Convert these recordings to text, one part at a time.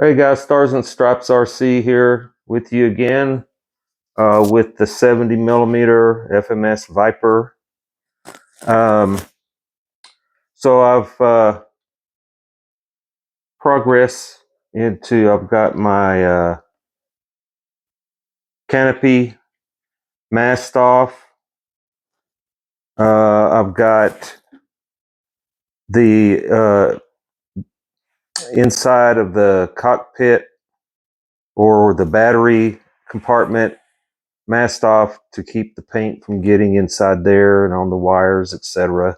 Hey guys, Stars and Stripes RC here with you again with the 70 millimeter FMS Viper. Um, so I've progressed into, I've got my canopy masked off. I've got the inside of the cockpit or the battery compartment masked off to keep the paint from getting inside there and on the wires, etc.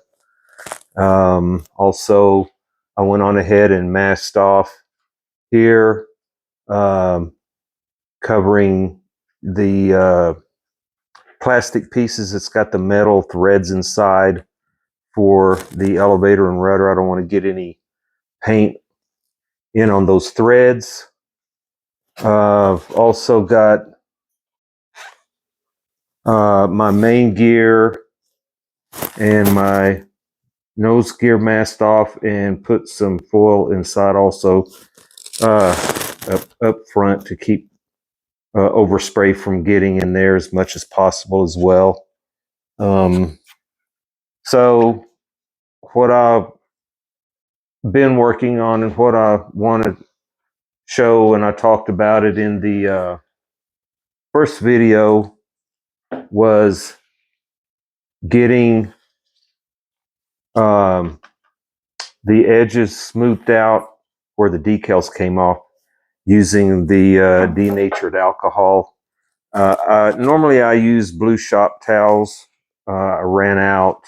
Also, I went on ahead and masked off here, covering the plastic pieces. It's got the metal threads inside for the elevator and rudder. I don't want to get any paint in on those threads. I've also got my main gear and my nose gear masked off and put some foil inside also up front to keep overspray from getting in there as much as possible as well. So what I've been working on and what I want to show, and I talked about it in the first video, was getting the edges smoothed out where the decals came off using the denatured alcohol. Normally I use blue shop towels. I ran out,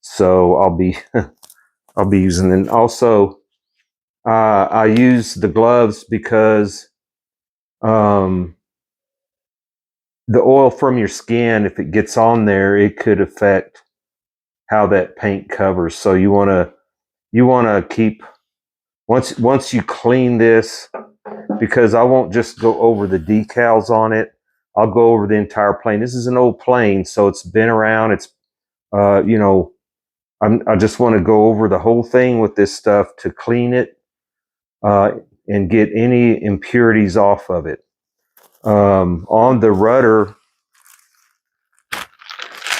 so I'll be using them. Also, I use the gloves because the oil from your skin, if it gets on there, it could affect how that paint covers. So you want to keep, once you clean this, because I won't just go over the decals on it. I'll go over the entire plane. This is an old plane, so it's been around. It's I just want to go over the whole thing with this stuff to clean it and get any impurities off of it. On the rudder,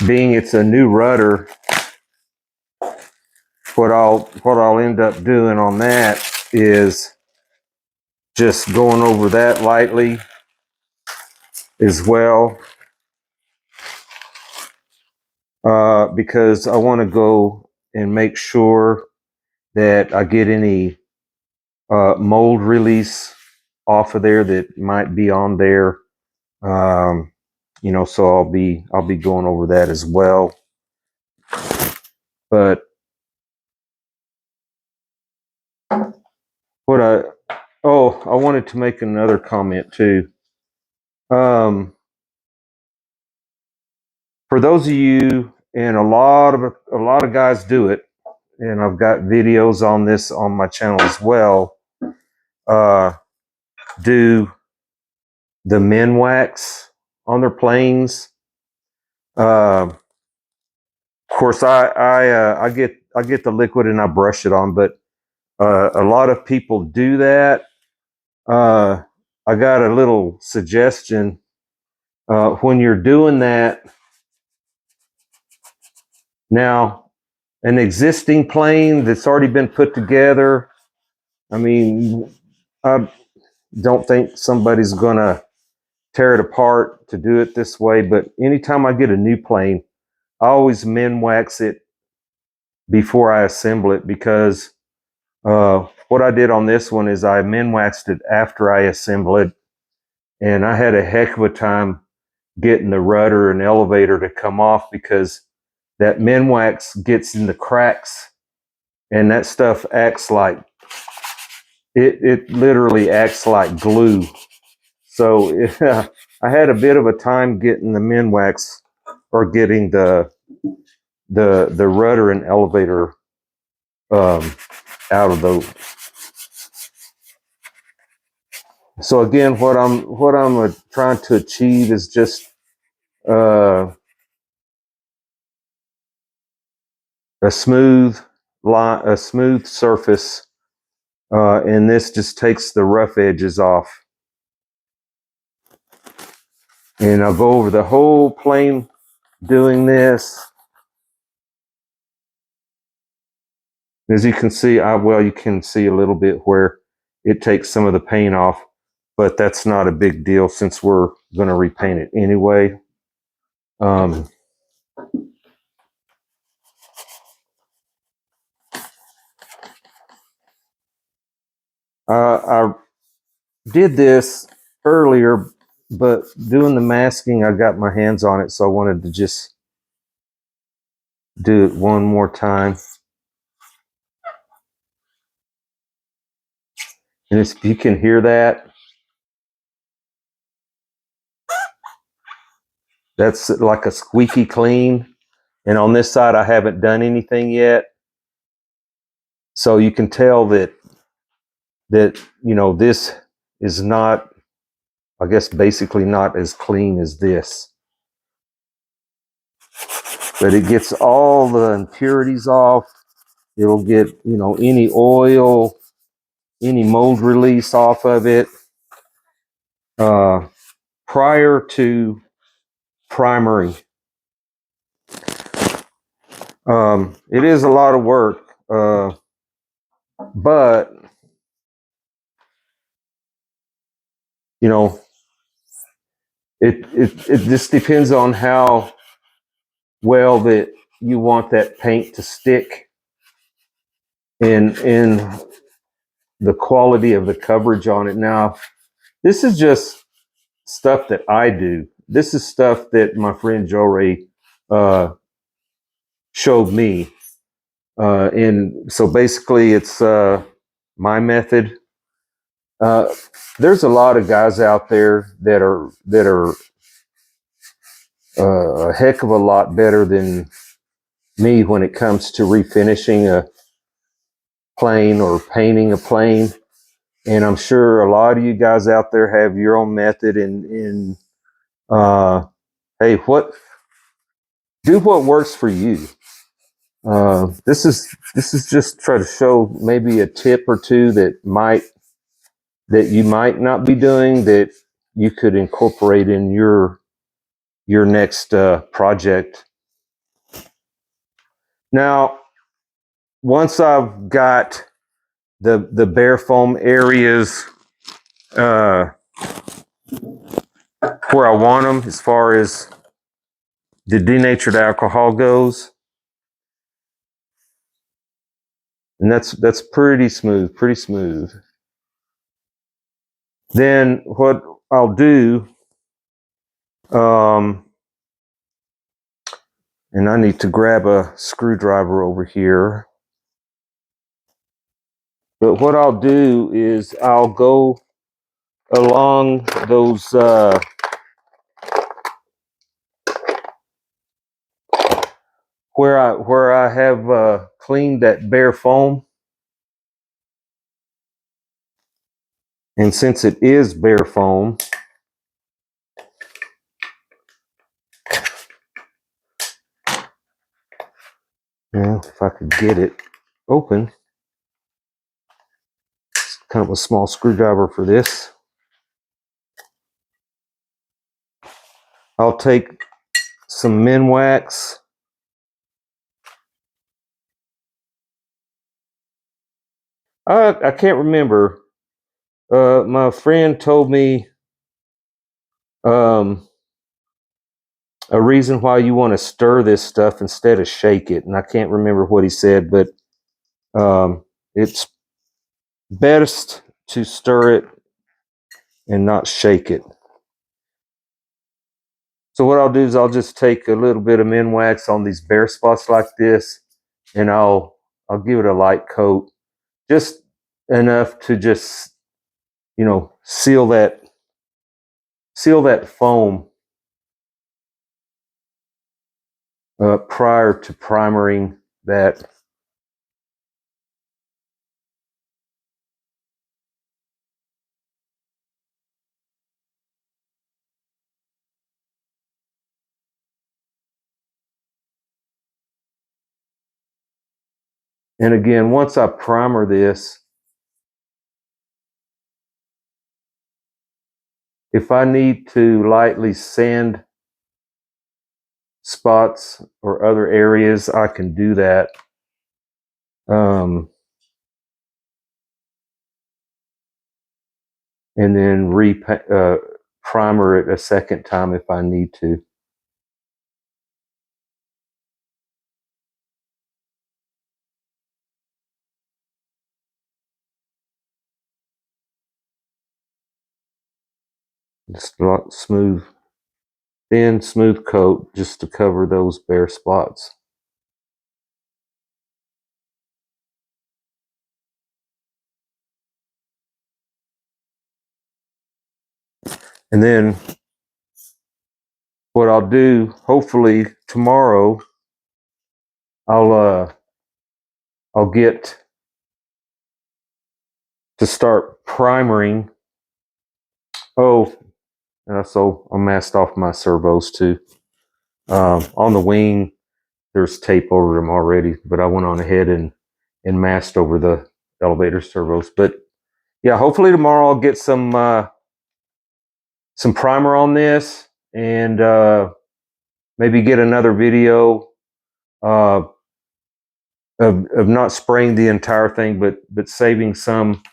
being it's a new rudder, what I'll end up doing on that is just going over that lightly as well, because I want to go and make sure that I get any mold release off of there that might be on there. So I'll be going over that as well. But I wanted to make another comment too. For those of you, and a lot of guys do it, and I've got videos on this on my channel as well. Do the men wax on their planes. Of course, I get the liquid and I brush it on, but a lot of people do that. I got a little suggestion. When you're doing that, now an existing plane that's already been put together, I mean, I don't think somebody's gonna tear it apart to do it this way, but anytime I get a new plane, I always men wax it before I assemble it, because what I did on this one is I men waxed it after I assembled it, and I had a heck of a time getting the rudder and elevator to come off, because that men wax gets in the cracks, and that stuff acts like it literally acts like glue. So I had a bit of a time getting the men wax, or getting the rudder and elevator out of those. So again, what I'm trying to achieve is just a smooth line, a smooth surface and this just takes the rough edges off. And I'll go over the whole plane doing this. As you can see, you can see a little bit where it takes some of the paint off, but that's not a big deal since we're going to repaint it anyway. I did this earlier, but doing the masking, I got my hands on it, so I wanted to just do it one more time. And if you can hear that, that's like a squeaky clean. And on this side, I haven't done anything yet. So you can tell that this is not, I guess, basically not as clean as this. But it gets all the impurities off. It'll get, any oil, any mold release off of it. Prior to primary. It is a lot of work, but it just depends on how well that you want that paint to stick in the quality of the coverage on it. Now, this is just stuff that I do. This is stuff that my friend Joe Ray showed me. And so basically it's my method. There's a lot of guys out there that are a heck of a lot better than me when it comes to refinishing a plane or painting a plane. And I'm sure a lot of you guys out there have your own method. And hey, do what works for you. This is just try to show maybe a tip or two that you might not be doing that you could incorporate in your next project. Now, once I've got the bare foam areas where I want them, as far as the denatured alcohol goes, and that's pretty smooth. Then what I'll do, and I need to grab a screwdriver over here. But what I'll do is I'll go along those where I have cleaned that bare foam. And since it is bare foam, if I could get it open, it's kind of a small screwdriver for this. I'll take some Minwax. I can't remember. My friend told me a reason why you want to stir this stuff instead of shake it, and I can't remember what he said, but it's best to stir it and not shake it. So what I'll do is I'll just take a little bit of Minwax on these bare spots like this, and I'll give it a light coat, just enough to just seal that foam prior to primering that. And again, once I primer this, if I need to lightly sand spots or other areas, I can do that. And then primer it a second time if I need to. Just smooth, thin, smooth coat just to cover those bare spots. And then what I'll do, hopefully tomorrow, I'll get to start primering. Oh, so I masked off my servos too. On the wing, there's tape over them already, but I went on ahead and masked over the elevator servos. But yeah, hopefully tomorrow I'll get some primer on this, and maybe get another video of not spraying the entire thing, but saving some,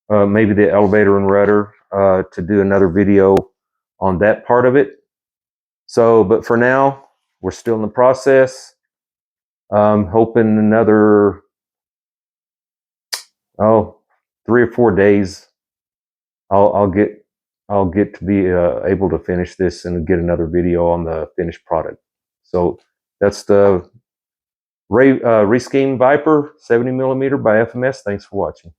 maybe the elevator and rudder, to do another video on that part of it. So, but for now, we're still in the process. Hoping another 3 or 4 days, I'll get to be able to finish this and get another video on the finished product. So that's the Rescheme Viper 70mm by FMS. Thanks for watching.